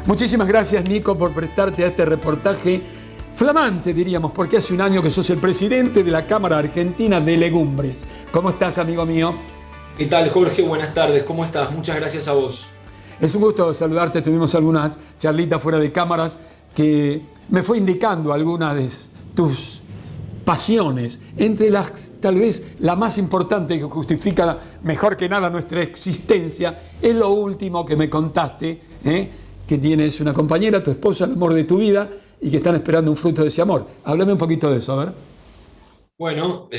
Muchísimas gracias, Nico, por prestarte a este reportaje flamante, diríamos, porque hace un año que sos el presidente de la Cámara Argentina de Legumbres. ¿Cómo estás, amigo mío? ¿Qué tal, Jorge? Buenas tardes, ¿cómo estás? Muchas gracias a vos. Es un gusto saludarte. Tuvimos algunas charlitas fuera de cámaras que me fue indicando algunas de tus pasiones, entre las, tal vez, la más importante que justifica mejor que nada nuestra existencia, es lo último que me contaste, que tienes una compañera, tu esposa, el amor de tu vida, y que están esperando un fruto de ese amor. Háblame un poquito de eso, a ver. Bueno,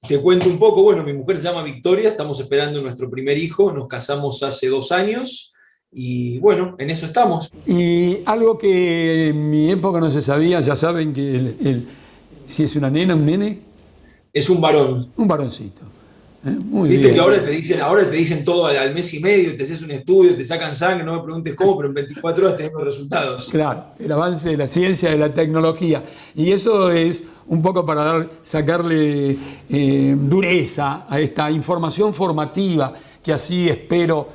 te cuento un poco. Bueno, mi mujer se llama Victoria, estamos esperando nuestro primer hijo, nos casamos hace 2 años y bueno, en eso estamos. Y algo que en mi época no se sabía, ya saben que si es una nena, un nene, Es un varón. un varoncito. Muy Viste bien. que ahora te dicen todo al mes y medio, te haces un estudio, te sacan sangre, no me preguntes cómo, pero en 24 horas tenemos resultados. Claro, el avance de la ciencia, de la tecnología. Y eso es un poco para sacarle dureza a esta información formativa, que así espero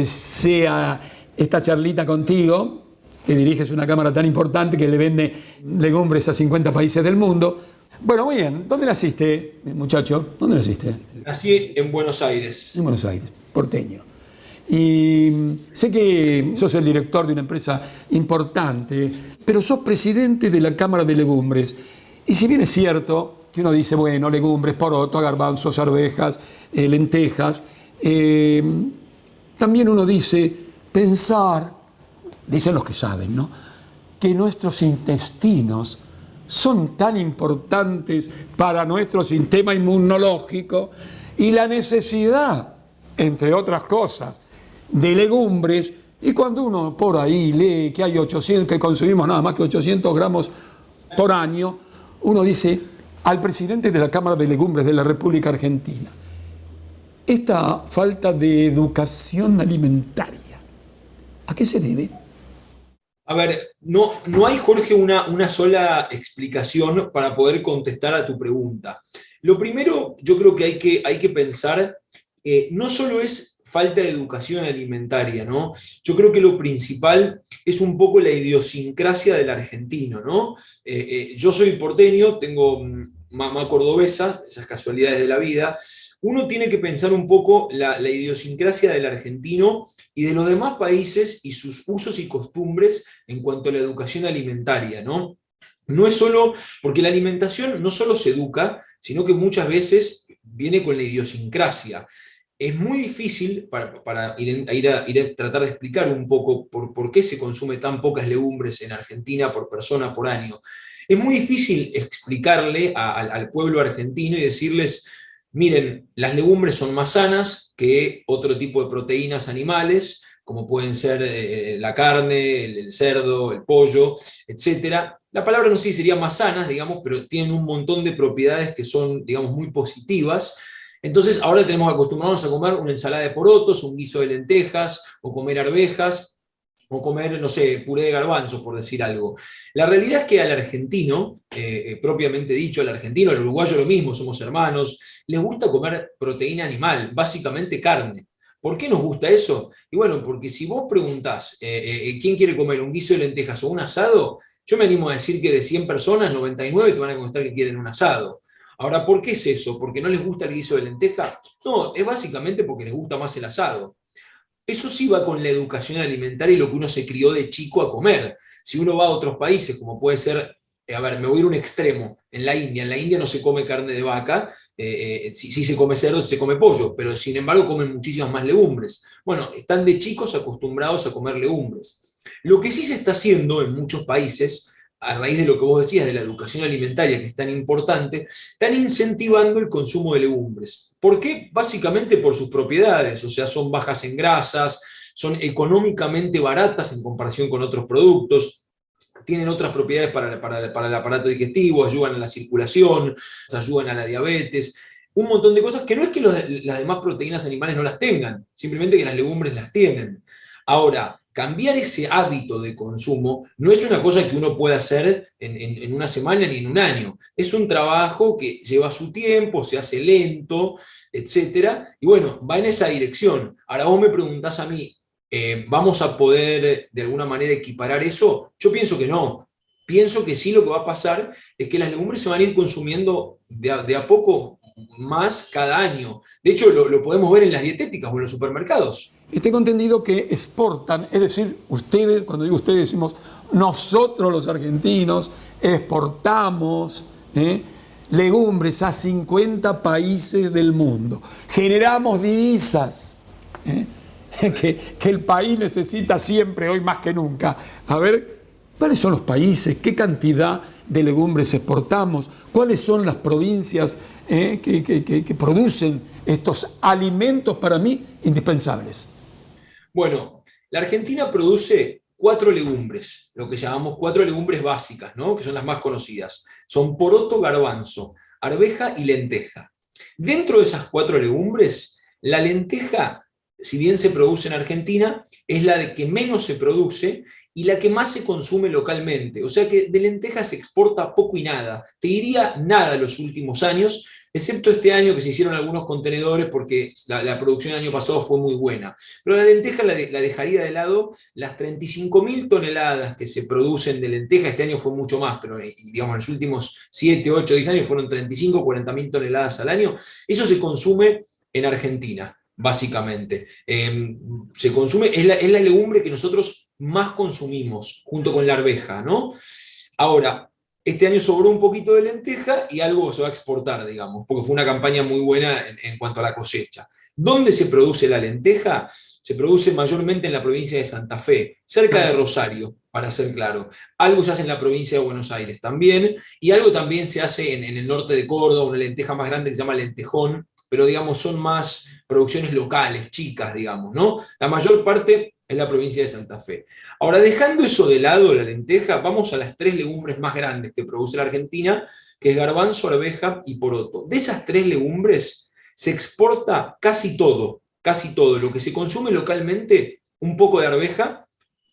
sea esta charlita contigo, que diriges una cámara tan importante que le vende legumbres a 50 países del mundo. Bueno, muy bien. ¿Dónde naciste, muchacho? ¿Dónde naciste? Nací en Buenos Aires. En Buenos Aires, porteño. Y sé que sos el director de una empresa importante, pero sos presidente de la Cámara de Legumbres. Y si bien es cierto que uno dice, bueno, legumbres, poroto, garbanzos, arvejas, lentejas, también uno dice, pensar, dicen los que saben, ¿no?, que nuestros intestinos son tan importantes para nuestro sistema inmunológico y la necesidad, entre otras cosas, de legumbres. Y cuando uno por ahí lee que hay 800, que consumimos nada más que 800 gramos por año, uno dice al presidente de la Cámara de Legumbres de la República Argentina, esta falta de educación alimentaria, ¿a qué se debe? A ver, no hay, Jorge, una sola explicación para poder contestar a tu pregunta. Lo primero, yo creo que hay que pensar, no solo es falta de educación alimentaria, ¿no? Yo creo que lo principal es un poco la idiosincrasia del argentino, ¿no? Yo soy porteño, tengo mamá cordobesa, esas casualidades de la vida. Uno tiene que pensar un poco la idiosincrasia del argentino y de los demás países y sus usos y costumbres en cuanto a la educación alimentaria, ¿no? No es solo, porque la alimentación no solo se educa, sino que muchas veces viene con la idiosincrasia. Es muy difícil para ir a tratar de explicar un poco por qué se consume tan pocas legumbres en Argentina por persona por año. Es muy difícil explicarle al pueblo argentino y decirles, miren, las legumbres son más sanas que otro tipo de proteínas animales, como pueden ser la carne, el cerdo, el pollo, etc. La palabra no sé si sería más sanas, digamos, pero tienen un montón de propiedades que son, digamos, muy positivas. Entonces ahora tenemos que acostumbrarnos a comer una ensalada de porotos, un guiso de lentejas, o comer arvejas, o comer, no sé, puré de garbanzos, por decir algo. La realidad es que al argentino, propiamente dicho, al argentino, al uruguayo lo mismo, somos hermanos, les gusta comer proteína animal, básicamente carne. ¿Por qué nos gusta eso? Y bueno, porque si vos preguntás quién quiere comer un guiso de lentejas o un asado, yo me animo a decir que de 100 personas, 99 te van a contestar que quieren un asado. Ahora, ¿por qué es eso? ¿Porque no les gusta el guiso de lenteja? No, es básicamente porque les gusta más el asado. Eso sí va con la educación alimentaria y lo que uno se crió de chico a comer. Si uno va a otros países, como puede ser, a ver, me voy a ir a un extremo, en la India no se come carne de vaca, sí se come cerdo, se come pollo, pero sin embargo comen muchísimas más legumbres. Bueno, están de chicos acostumbrados a comer legumbres. Lo que sí se está haciendo en muchos países, a raíz de lo que vos decías de la educación alimentaria, que es tan importante, están incentivando el consumo de legumbres. ¿Por qué? Básicamente por sus propiedades, o sea, son bajas en grasas, son económicamente baratas en comparación con otros productos, tienen otras propiedades para el aparato digestivo, ayudan a la circulación, ayudan a la diabetes, un montón de cosas que no es que las demás proteínas animales no las tengan, simplemente que las legumbres las tienen. Ahora, cambiar ese hábito de consumo no es una cosa que uno pueda hacer en una semana ni en un año. Es un trabajo que lleva su tiempo, se hace lento, etc. Y bueno, va en esa dirección. Ahora vos me preguntás a mí, ¿Vamos a poder de alguna manera equiparar eso? Yo pienso que no. Pienso que sí, lo que va a pasar es que las legumbres se van a ir consumiendo de a poco más cada año. De hecho, lo podemos ver en las dietéticas o en los supermercados. Y tengo entendido que exportan, es decir, ustedes, cuando digo ustedes decimos nosotros los argentinos, exportamos legumbres a 50 países del mundo. Generamos divisas que el país necesita siempre, hoy más que nunca. A ver, ¿cuáles son los países? ¿Qué cantidad de legumbres exportamos? ¿Cuáles son las provincias que producen estos alimentos para mí indispensables? Bueno, la Argentina produce 4 legumbres, lo que llamamos 4 legumbres básicas, ¿no? Que son las más conocidas. Son poroto, garbanzo, arveja y lenteja. Dentro de esas 4 legumbres, la lenteja, si bien se produce en Argentina, es la de que menos se produce y la que más se consume localmente. O sea que de lentejas se exporta poco y nada. Te diría nada los últimos años, excepto este año que se hicieron algunos contenedores porque la producción el año pasado fue muy buena. Pero la lenteja la dejaría de lado. Las 35.000 toneladas que se producen de lenteja, este año fue mucho más, pero digamos en los últimos 7, 8, 10 años fueron 35, 40.000 toneladas al año. Eso se consume en Argentina, básicamente. Se consume, es la legumbre que nosotros más consumimos, junto con la arveja, ¿no? Ahora, este año sobró un poquito de lenteja y algo se va a exportar, digamos, porque fue una campaña muy buena en cuanto a la cosecha. ¿Dónde se produce la lenteja? Se produce mayormente en la provincia de Santa Fe, cerca de Rosario, para ser claro. Algo se hace en la provincia de Buenos Aires también, y algo también se hace en el norte de Córdoba, una lenteja más grande que se llama lentejón, pero digamos son más producciones locales, chicas, digamos, ¿no? La mayor parte en la provincia de Santa Fe. Ahora, dejando eso de lado, la lenteja, vamos a las 3 legumbres más grandes que produce la Argentina, que es garbanzo, arveja y poroto. De esas 3 legumbres se exporta casi todo, lo que se consume localmente, un poco de arveja,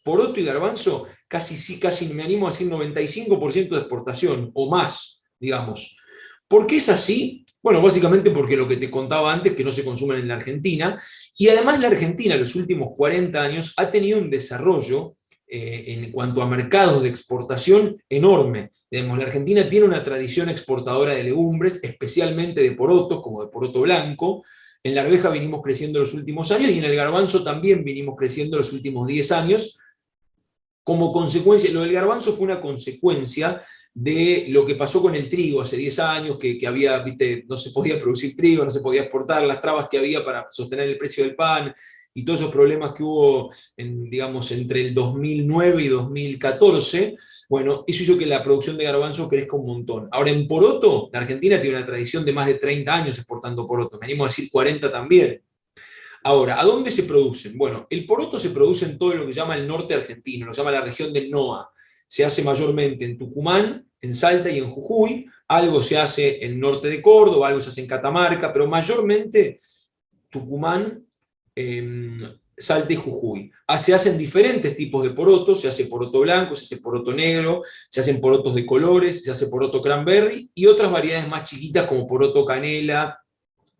poroto y garbanzo, casi me animo a decir 95% de exportación, o más, digamos. ¿Por qué es así? Bueno, básicamente porque lo que te contaba antes, que no se consumen en la Argentina, y además la Argentina en los últimos 40 años ha tenido un desarrollo en cuanto a mercados de exportación enorme. Digamos, la Argentina tiene una tradición exportadora de legumbres, especialmente de porotos, como de poroto blanco. En la arveja vinimos creciendo los últimos años y en el garbanzo también vinimos creciendo los últimos 10 años. Como consecuencia, lo del garbanzo fue una consecuencia de lo que pasó con el trigo hace 10 años, que había, viste, no se podía producir trigo, no se podía exportar, las trabas que había para sostener el precio del pan, y todos esos problemas que hubo, digamos, entre el 2009 y 2014, bueno, eso hizo que la producción de garbanzo crezca un montón. Ahora, en poroto, la Argentina tiene una tradición de más de 30 años exportando poroto, me animo a decir 40 también. Ahora, ¿a dónde se producen? Bueno, el poroto se produce en todo lo que llama el norte argentino, lo llama la región del NOA. Se hace mayormente en Tucumán, en Salta y en Jujuy. Algo se hace en norte de Córdoba, algo se hace en Catamarca, pero mayormente Tucumán, Salta y Jujuy. Se hacen diferentes tipos de porotos, se hace poroto blanco, se hace poroto negro, se hacen porotos de colores, se hace poroto cranberry y otras variedades más chiquitas como poroto canela,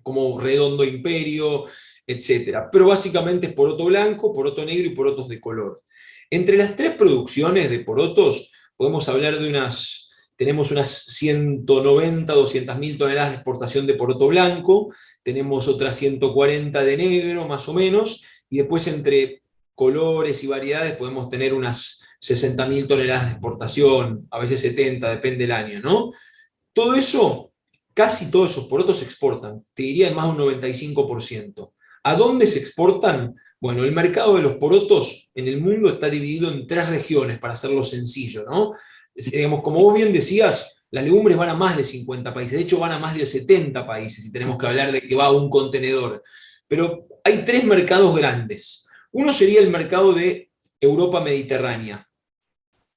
como redondo imperio, etcétera. Pero básicamente es poroto blanco, poroto negro y porotos de color. Entre las 3 producciones de porotos podemos hablar de tenemos unas 190, 200.000 toneladas de exportación de poroto blanco, tenemos otras 140 de negro más o menos, y después entre colores y variedades podemos tener unas 60.000 toneladas de exportación, a veces 70, depende del año, ¿no? Todo eso, casi todos esos porotos se exportan, te diría en más de un 95%. ¿A dónde se exportan? Bueno, el mercado de los porotos en el mundo está dividido en 3 regiones, para hacerlo sencillo, ¿no? Digamos, como vos bien decías, las legumbres van a más de 50 países, de hecho van a más de 70 países, y tenemos que hablar de que va a un contenedor. Pero hay 3 mercados grandes. Uno sería el mercado de Europa mediterránea.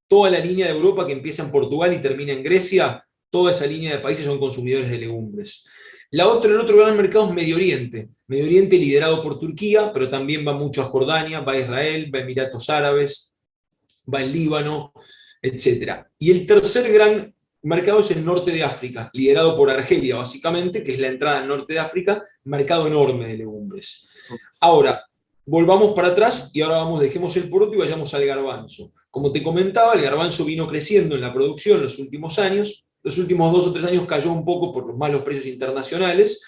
Toda la línea de Europa que empieza en Portugal y termina en Grecia, toda esa línea de países son consumidores de legumbres. El otro gran mercado es Medio Oriente. Medio Oriente liderado por Turquía, pero también va mucho a Jordania, va a Israel, va a Emiratos Árabes, va al Líbano, etc. Y el tercer gran mercado es el norte de África, liderado por Argelia, básicamente, que es la entrada al norte de África, mercado enorme de legumbres. Ahora, volvamos para atrás y ahora dejemos el poroto y vayamos al garbanzo. Como te comentaba, el garbanzo vino creciendo en la producción en los últimos años. Los últimos 2 o 3 años cayó un poco por los malos precios internacionales.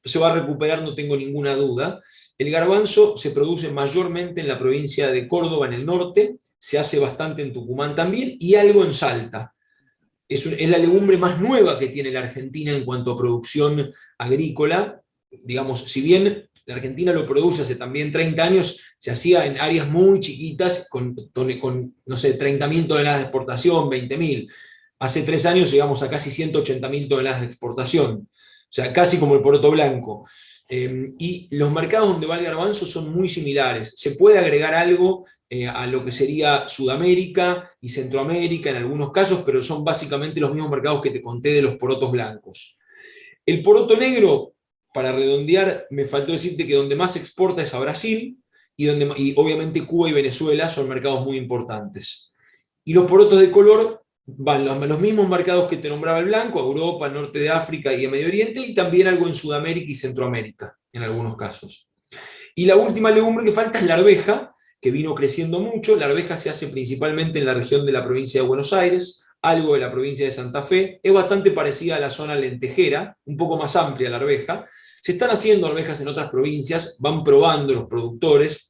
Se va a recuperar, no tengo ninguna duda. El garbanzo se produce mayormente en la provincia de Córdoba, en el norte, se hace bastante en Tucumán también, y algo en Salta. Es la legumbre más nueva que tiene la Argentina en cuanto a producción agrícola. Digamos, si bien la Argentina lo produce hace también 30 años, se hacía en áreas muy chiquitas, con no sé, 30.000 toneladas de exportación, 20.000. Hace 3 años llegamos a casi 180.000 toneladas de exportación. O sea, casi como el poroto blanco. Y los mercados donde va el garbanzo son muy similares. Se puede agregar algo a lo que sería Sudamérica y Centroamérica en algunos casos, pero son básicamente los mismos mercados que te conté de los porotos blancos. El poroto negro, para redondear, me faltó decirte que donde más se exporta es a Brasil y obviamente Cuba y Venezuela son mercados muy importantes. Y los porotos de color van los mismos mercados que te nombraba el blanco, a Europa, al norte de África y a Medio Oriente, y también algo en Sudamérica y Centroamérica, en algunos casos. Y la última legumbre que falta es la arveja, que vino creciendo mucho. La arveja se hace principalmente en la región de la provincia de Buenos Aires, algo de la provincia de Santa Fe. Es bastante parecida a la zona lentejera, un poco más amplia la arveja. Se están haciendo arvejas en otras provincias, van probando los productores,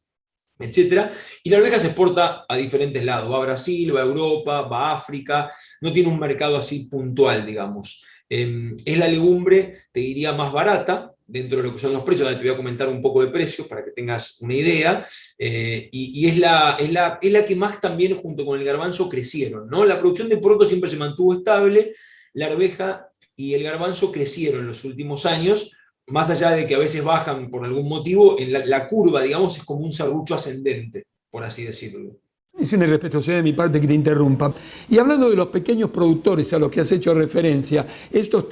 etcétera, y la arveja se exporta a diferentes lados, va a Brasil, va a Europa, va a África, no tiene un mercado así puntual, digamos. Es la legumbre, te diría, más barata dentro de lo que son los precios. Ahora te voy a comentar un poco de precios para que tengas una idea, y es la que más también junto con el garbanzo crecieron, ¿no? La producción de poroto siempre se mantuvo estable, la arveja y el garbanzo crecieron en los últimos años, más allá de que a veces bajan por algún motivo, en la curva, digamos, es como un serrucho ascendente, por así decirlo. Es una irrespetuosidad de mi parte que te interrumpa. Y hablando de los pequeños productores a los que has hecho referencia, estos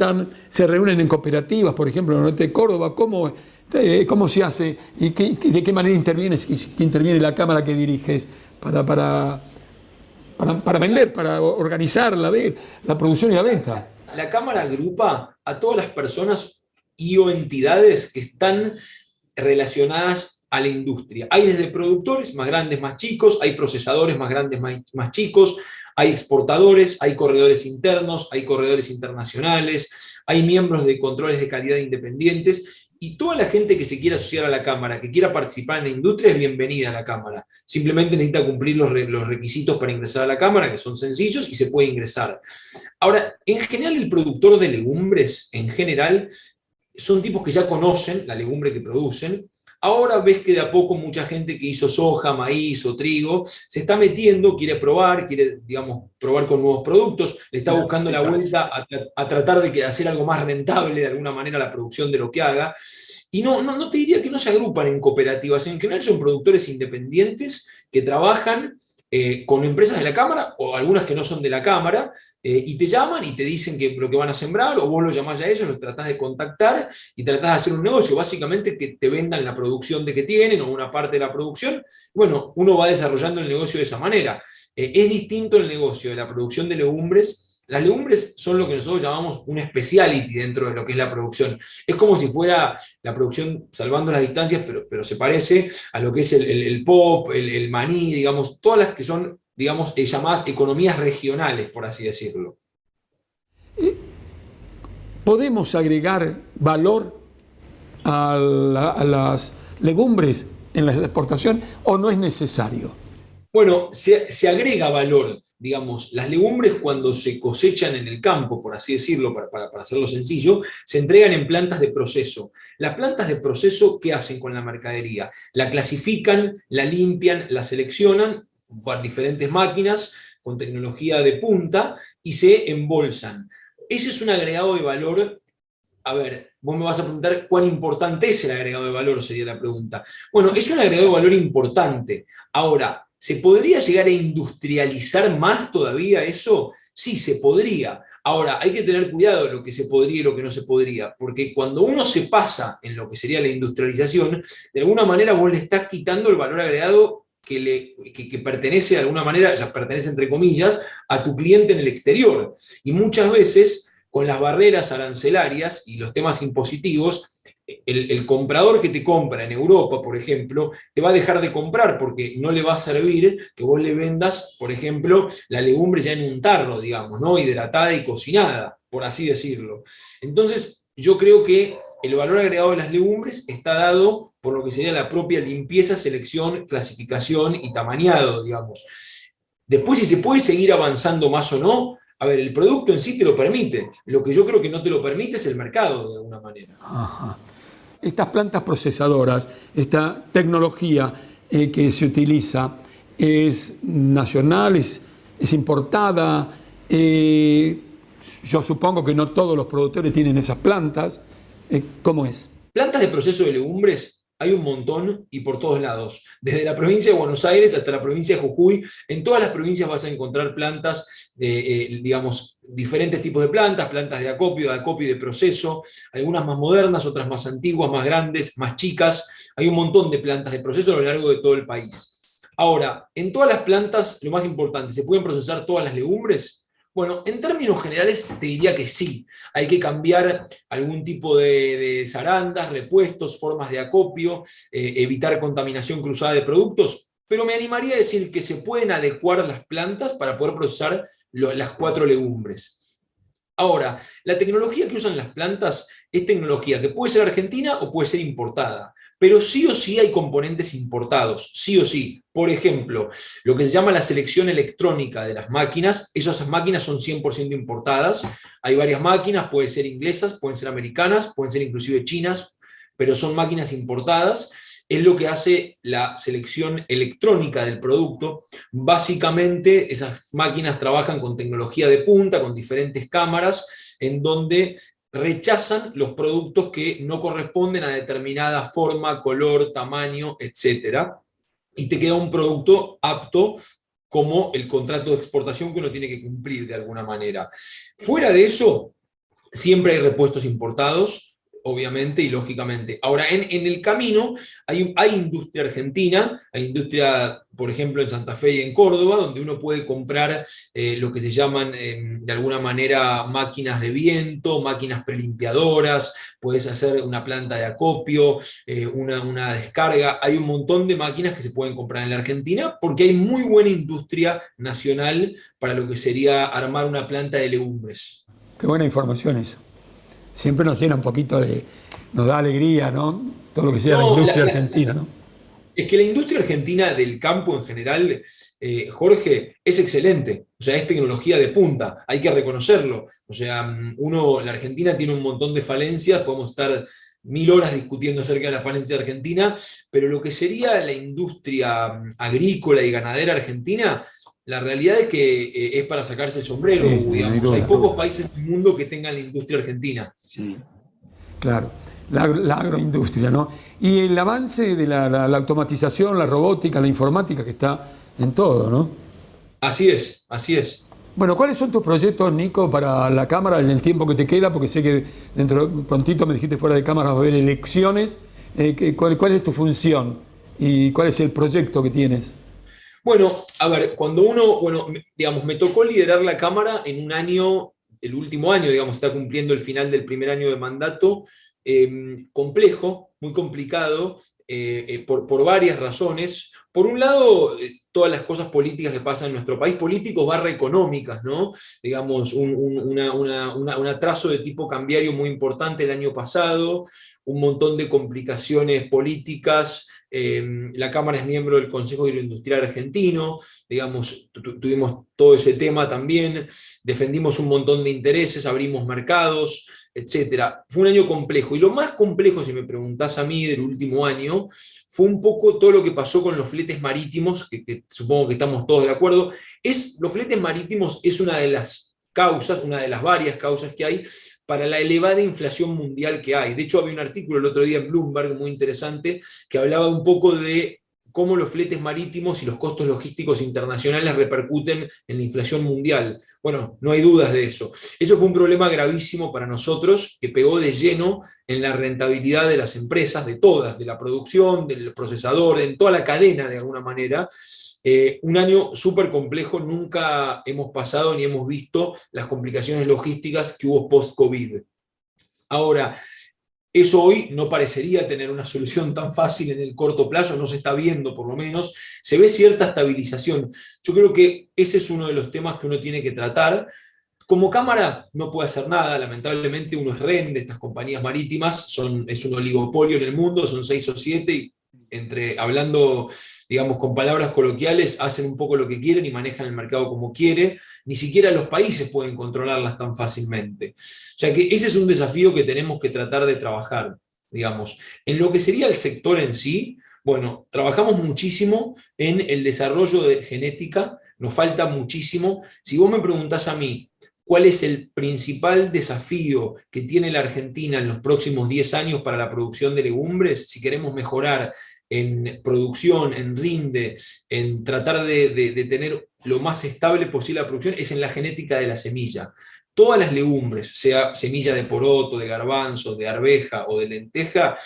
se reúnen en cooperativas, por ejemplo, en el norte de Córdoba. ¿Cómo se hace y de qué manera intervienes? ¿Qué interviene la cámara que diriges para vender, para organizar la producción y la venta? La cámara agrupa a todas las personas y o entidades que están relacionadas a la industria. Hay desde productores más grandes, más chicos, hay procesadores más grandes, más chicos, hay exportadores, hay corredores internos, hay corredores internacionales, hay miembros de controles de calidad independientes, y toda la gente que se quiera asociar a la Cámara, que quiera participar en la industria, es bienvenida a la Cámara. Simplemente necesita cumplir los requisitos para ingresar a la Cámara, que son sencillos, y se puede ingresar. Ahora, en general, el productor de legumbres, en general, son tipos que ya conocen la legumbre que producen. Ahora ves que de a poco mucha gente que hizo soja, maíz o trigo se está metiendo, quiere probar, digamos, probar con nuevos productos, le está buscando la vuelta a tratar de hacer algo más rentable de alguna manera la producción de lo que haga. Y no te diría que no se agrupan en cooperativas, en general son productores independientes que trabajan con empresas de la Cámara, o algunas que no son de la Cámara, y te llaman y te dicen lo que van a sembrar, o vos lo llamás a ellos, los tratás de contactar y tratás de hacer un negocio, básicamente que te vendan la producción de que tienen, o una parte de la producción. Bueno, uno va desarrollando el negocio de esa manera. Es distinto el negocio de la producción de legumbres. Las legumbres son lo que nosotros llamamos un speciality dentro de lo que es la producción. Es como si fuera la producción, salvando las distancias, pero se parece a lo que es el pop, el maní, digamos, todas las que son, digamos, llamadas economías regionales, por así decirlo. ¿Podemos agregar valor a las legumbres en la exportación o no es necesario? Bueno, se agrega valor, digamos, las legumbres cuando se cosechan en el campo, por así decirlo, para hacerlo sencillo, se entregan en plantas de proceso. Las plantas de proceso, ¿qué hacen con la mercadería? La clasifican, la limpian, la seleccionan por diferentes máquinas con tecnología de punta y se embolsan. Ese es un agregado de valor. A ver, vos me vas a preguntar cuán importante es el agregado de valor, sería la pregunta. Bueno, es un agregado de valor importante. Ahora, ¿se podría llegar a industrializar más todavía eso? Sí, se podría. Ahora, hay que tener cuidado de lo que se podría y lo que no se podría, porque cuando uno se pasa en lo que sería la industrialización, de alguna manera vos le estás quitando el valor agregado que pertenece de alguna manera, ya pertenece entre comillas, a tu cliente en el exterior. Y muchas veces, con las barreras arancelarias y los temas impositivos, el comprador que te compra en Europa, por ejemplo, te va a dejar de comprar porque no le va a servir que vos le vendas, por ejemplo, la legumbre ya en un tarro, digamos, ¿no? Hidratada y cocinada, por así decirlo. Entonces, yo creo que el valor agregado de las legumbres está dado por lo que sería la propia limpieza, selección, clasificación y tamañado, digamos. Después, si se puede seguir avanzando más o no, a ver, el producto en sí te lo permite. Lo que yo creo que no te lo permite es el mercado, de alguna manera. Ajá. Estas plantas procesadoras, esta tecnología que se utiliza, ¿es nacional, es importada? Yo supongo que no todos los productores tienen esas plantas. ¿Cómo es? Plantas de proceso de legumbres hay un montón y por todos lados. Desde la provincia de Buenos Aires hasta la provincia de Jujuy, en todas las provincias vas a encontrar plantas, digamos, diferentes tipos de plantas, plantas de acopio y de proceso, algunas más modernas, otras más antiguas, más grandes, más chicas. Hay un montón de plantas de proceso a lo largo de todo el país. Ahora, en todas las plantas, lo más importante, ¿se pueden procesar todas las legumbres? Bueno, en términos generales te diría que sí. Hay que cambiar algún tipo de zarandas, repuestos, formas de acopio, evitar contaminación cruzada de productos, pero me animaría a decir que se pueden adecuar las plantas para poder procesar las 4 legumbres. Ahora, la tecnología que usan las plantas es tecnología que puede ser argentina o puede ser importada, pero sí o sí hay componentes importados, sí o sí. Por ejemplo, lo que se llama la selección electrónica de las máquinas, esas máquinas son 100% importadas. Hay varias máquinas, pueden ser inglesas, pueden ser americanas, pueden ser inclusive chinas, pero son máquinas importadas. Es lo que hace la selección electrónica del producto. Básicamente, esas máquinas trabajan con tecnología de punta, con diferentes cámaras, en donde rechazan los productos que no corresponden a determinada forma, color, tamaño, etc. Y te queda un producto apto como el contrato de exportación que uno tiene que cumplir de alguna manera. Fuera de eso, siempre hay repuestos importados, obviamente y lógicamente. Ahora, en el camino hay industria argentina, hay industria, por ejemplo, en Santa Fe y en Córdoba, donde uno puede comprar lo que se llaman, de alguna manera, máquinas de viento, máquinas prelimpiadoras, puedes hacer una planta de acopio, una descarga. Hay un montón de máquinas que se pueden comprar en la Argentina porque hay muy buena industria nacional para lo que sería armar una planta de legumbres. Qué buena información esa. Siempre nos llena un poquito nos da alegría, ¿no? Todo lo que sea la No, industria argentina, ¿no? es que la industria argentina del campo en general, Jorge, es excelente. O sea, es tecnología de punta, hay que reconocerlo. O sea, la Argentina tiene un montón de falencias, podemos estar 1000 horas discutiendo acerca de la falencia argentina, pero lo que sería la industria agrícola y ganadera argentina, la realidad es que es para sacarse el sombrero, Sí, sí, no hay digamos. Hay duda. pocos países del mundo que tengan la industria argentina. Sí. Claro, la agroindustria, ¿no? Y el avance de la automatización, la robótica, la informática que está en todo, ¿no? Así es, así es. Bueno, ¿cuáles son tus proyectos, Nico, para la Cámara en el tiempo que te queda? Porque sé que prontito me dijiste fuera de cámara va a haber elecciones. ¿Cuál es tu función y cuál es el proyecto que tienes? Bueno, a ver, cuando uno, bueno, digamos, me tocó liderar la Cámara en un año, el último año, digamos, está cumpliendo el final del primer año de mandato, complejo, muy complicado, por varias razones. Por un lado, todas las cosas políticas que pasan en nuestro país, políticos barra económicas, ¿no? Digamos, un atraso de tipo cambiario muy importante el año pasado, un montón de complicaciones políticas. La Cámara es miembro del Consejo Agroindustrial Argentino, digamos, tuvimos todo ese tema también, defendimos un montón de intereses, abrimos mercados, etcétera. Fue un año complejo, y lo más complejo, si me preguntás a mí, del último año, fue un poco todo lo que pasó con los fletes marítimos, que supongo que estamos todos de acuerdo. Los fletes marítimos es una de las causas, una de las varias causas que hay para la elevada inflación mundial que hay. De hecho, había un artículo el otro día en Bloomberg muy interesante que hablaba un poco de cómo los fletes marítimos y los costos logísticos internacionales repercuten en la inflación mundial. Bueno, no hay dudas de eso. Eso fue un problema gravísimo para nosotros, que pegó de lleno en la rentabilidad de las empresas, de todas, de la producción, del procesador, en toda la cadena de alguna manera. Un año súper complejo, nunca hemos pasado ni hemos visto las complicaciones logísticas que hubo post-COVID. Ahora, Eso hoy no parecería tener una solución tan fácil en el corto plazo, no se está viendo por lo menos, se ve cierta estabilización. Yo creo que ese es uno de los temas que uno tiene que tratar. Como cámara no puede hacer nada, lamentablemente uno es rehén de estas compañías marítimas, es un oligopolio en el mundo, son 6 o 7, y hablando, digamos, con palabras coloquiales, hacen un poco lo que quieren y manejan el mercado como quiere. Ni siquiera los países pueden controlarlas tan fácilmente. O sea que ese es un desafío que tenemos que tratar de trabajar, digamos. En lo que sería el sector en sí, bueno, trabajamos muchísimo en el desarrollo de genética, nos falta muchísimo. Si vos me preguntás a mí, ¿cuál es el principal desafío que tiene la Argentina en los próximos 10 años para la producción de legumbres? Si queremos mejorar en producción, en rinde, en tratar de tener lo más estable posible la producción, es en la genética de la semilla. Todas las legumbres, sea semilla de poroto, de garbanzo, de arveja o de lenteja,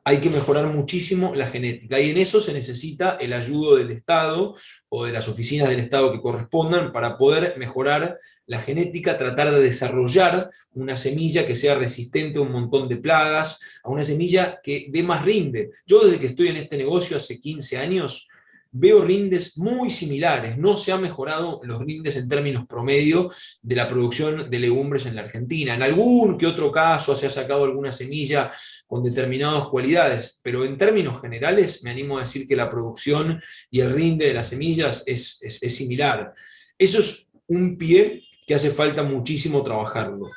hay que mejorar muchísimo la genética, y en eso se necesita el ayudo del Estado o de las oficinas del Estado que correspondan para poder mejorar la genética, tratar de desarrollar una semilla que sea resistente a un montón de plagas, a una semilla que dé más rinde. Yo desde que estoy en este negocio hace 15 años, veo rindes muy similares. No se han mejorado los rindes en términos promedio de la producción de legumbres en la Argentina. En algún que otro caso se ha sacado alguna semilla con determinadas cualidades, pero en términos generales me animo a decir que la producción y el rinde de las semillas es similar. Eso es un pie que hace falta muchísimo trabajarlo.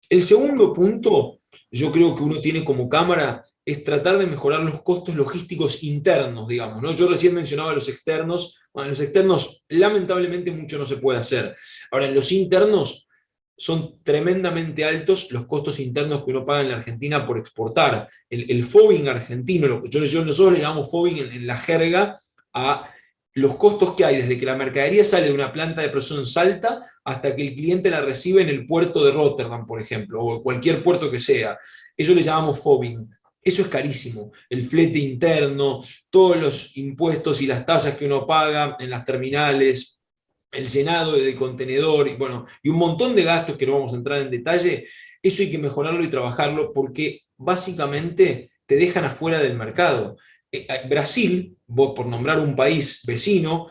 El segundo punto, yo creo que uno tiene como cámara, es tratar de mejorar los costos logísticos internos, digamos, ¿no? Yo recién mencionaba los externos. Bueno, en los externos lamentablemente mucho no se puede hacer. Ahora, en los internos son tremendamente altos los costos internos que uno paga en la Argentina por exportar. El FOBING argentino, nosotros le llamamos FOBING en la jerga a los costos que hay desde que la mercadería sale de una planta de producción en Salta hasta que el cliente la recibe en el puerto de Rotterdam, por ejemplo, o cualquier puerto que sea. Eso le llamamos FOBING. Eso es carísimo. El flete interno, todos los impuestos y las tasas que uno paga en las terminales, el llenado de contenedor, y un montón de gastos que no vamos a entrar en detalle. Eso hay que mejorarlo y trabajarlo, porque básicamente te dejan afuera del mercado. Brasil, vos por nombrar un país vecino,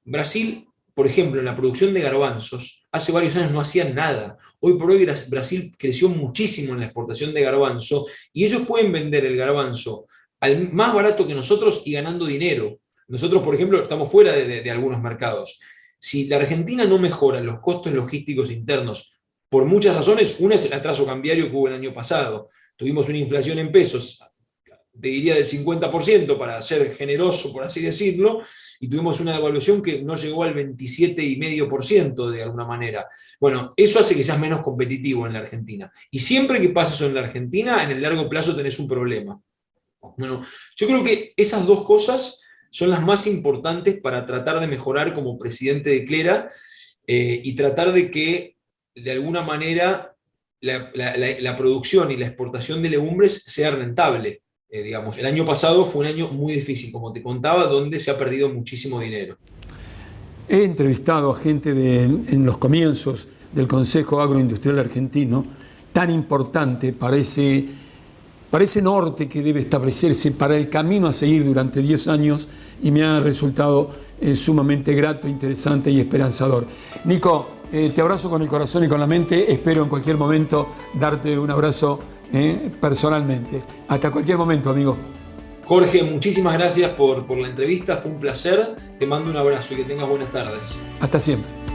Brasil, por ejemplo, en la producción de garbanzos, hace varios años no hacían nada. Hoy por hoy Brasil creció muchísimo en la exportación de garbanzo, y ellos pueden vender el garbanzo al más barato que nosotros y ganando dinero. Nosotros, por ejemplo, estamos fuera de algunos mercados. Si la Argentina no mejora los costos logísticos internos, por muchas razones, una es el atraso cambiario que hubo el año pasado. Tuvimos una inflación en pesos, te diría del 50%, para ser generoso, por así decirlo, y tuvimos una devaluación que no llegó al 27,5% de alguna manera. Bueno, eso hace que seas menos competitivo en la Argentina. Y siempre que pasa eso en la Argentina, en el largo plazo tenés un problema. Bueno, yo creo que esas dos cosas son las más importantes para tratar de mejorar como presidente de Clera, y tratar de que, de alguna manera, la producción y la exportación de legumbres sea rentable. Digamos, el año pasado fue un año muy difícil, como te contaba, donde se ha perdido muchísimo dinero. He entrevistado a gente en los comienzos del Consejo Agroindustrial Argentino, tan importante para ese norte que debe establecerse para el camino a seguir durante 10 años, y me ha resultado sumamente grato, interesante y esperanzador. Nico, te abrazo con el corazón y con la mente. Espero en cualquier momento darte un abrazo personalmente. Hasta cualquier momento, amigo. Jorge, muchísimas gracias por la entrevista, fue un placer. Te mando un abrazo y que tengas buenas tardes. Hasta siempre.